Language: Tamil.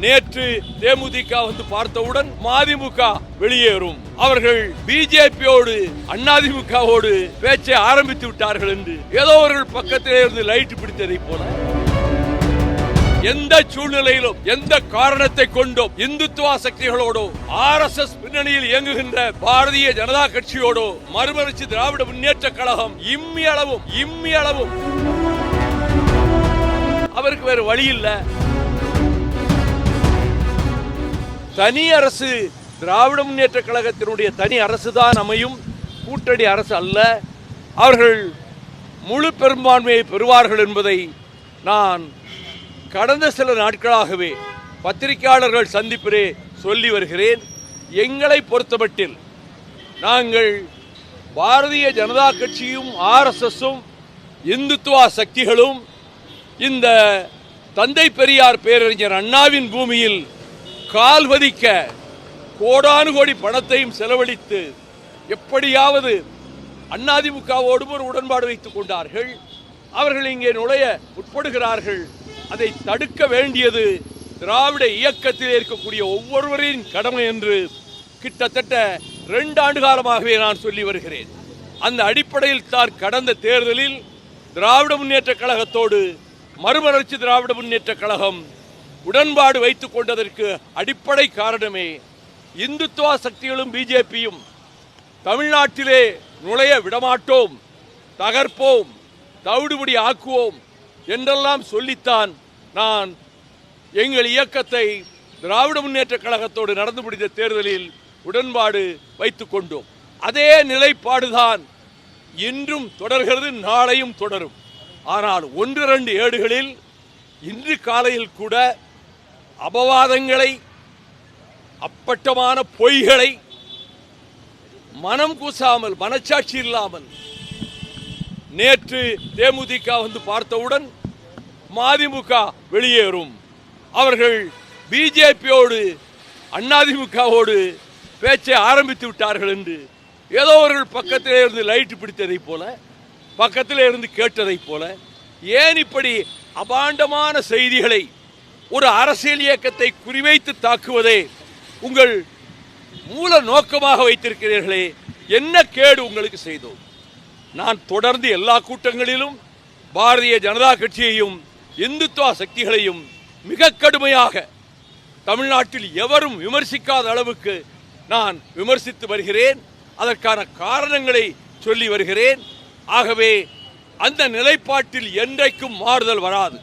நேற்று தேமுதிக வந்து பார்த்தவுடன் மதிமுக வெளியேறும், அவர்கள் பிஜேபியோடு அதிமுகவோடு பேச்சை ஆரம்பித்து விட்டார்கள் என்று ஏதோ அவர்கள் பக்கத்திலே இருந்து லைட் பிடித்ததை போல எந்த சூழ்நிலையிலும் எந்த காரணத்தை கொண்டும் இந்துத்துவ சக்திகளோடோ RSS பின்னணியில் இயங்குகின்ற பாரதிய ஜனதா கட்சியோடோ மறுமலர்ச்சி திராவிட முன்னேற்ற கழகம் இம்மி அளவும் அவருக்கு வேறு வழி இல்ல. தனி அரசு திராவிட முன்னேற்ற கழகத்தினுடைய தனி அரசு தான் அமையும், கூட்டணி அரசு அல்ல. அவர்கள் முழு பெரும்பான்மையை பெறுவார்கள் என்பதை நான் கடந்த சில நாட்களாகவே பத்திரிகையாளர்கள் சந்திப்பிலே சொல்லி வருகிறேன். எங்களை பொறுத்தமட்டில் நாங்கள் பாரதிய ஜனதா கட்சியும் RSSம் இந்துத்துவ சக்திகளும் இந்த தந்தை பெரியார் பேரறிஞர் அண்ணாவின் பூமியில் கால்வதிக்க கோடானு கோடி பணத்தையும் செலவழித்து எப்படியாவது அதிமுகவோடும் ஒரு உடன்பாடு வைத்துக் கொண்டார்கள். அவர்கள் இங்கே நுழைய உட்படுகிறார்கள். அதை தடுக்க வேண்டியது திராவிட இயக்கத்தில் இருக்கக்கூடிய ஒவ்வொருவரின் கடமை என்று கிட்டத்தட்ட 2 ஆண்டு காலமாகவே நான் சொல்லி வருகிறேன். அந்த அடிப்படையில் தான் கடந்த தேர்தலில் திராவிட முன்னேற்ற கழகத்தோடு மறுமலர்ச்சி திராவிட முன்னேற்ற கழகம் உடன்பாடு வைத்துக் கொண்டதற்கு அடிப்படை காரணமே இந்துத்துவ சக்திகளும் பிஜேபியும் தமிழ்நாட்டிலே நுழைய விடமாட்டோம், தகர்ப்போம், தவிடுபடி ஆக்குவோம் என்றெல்லாம் சொல்லித்தான் நான் எங்கள் இயக்கத்தை திராவிட முன்னேற்ற கழகத்தோடு நடந்து முடிந்த தேர்தலில் உடன்பாடு வைத்துக் கொண்டோம். அதே நிலைப்பாடுதான் இன்றும் தொடர்கிறது, நாளையும் தொடரும். ஆனால் 1-2 ஏடுகளில் இன்று காலையில் கூட அபவாதங்களை, அப்பட்டமான பொய்களை மனம் கூசாமல், மனச்சாட்சி இல்லாமல் நேற்று தேமுதிக வந்து பார்த்தவுடன் மதிமுக வெளியேறும், அவர்கள் பிஜேபியோடு அதிமுகவோடு பேச்சை ஆரம்பித்து விட்டார்கள் என்று ஏதோ அவர்கள் பக்கத்திலே இருந்து லைட் பிடித்ததை போல, பக்கத்திலே இருந்து கேட்டதை போல, ஏன் இப்படி அபாண்டமான செய்திகளை ஒரு அரசியல் இயக்கத்தை குறிவைத்து தாக்குவதே உங்கள் மூல நோக்கமாக வைத்திருக்கிறீர்களே, என்ன கேடு உங்களுக்கு செய்தோம்? நான் தொடர்ந்து எல்லா கூட்டங்களிலும் பாரதிய ஜனதா கட்சியையும் இந்துத்துவ சக்திகளையும் மிக கடுமையாக தமிழ்நாட்டில் எவரும் விமர்சிக்காத அளவுக்கு நான் விமர்சித்து வருகிறேன். அதற்கான காரணங்களை சொல்லி வருகிறேன். ஆகவே அந்த நிலைப்பாட்டில் என்றைக்கும் மாறுதல் வராது.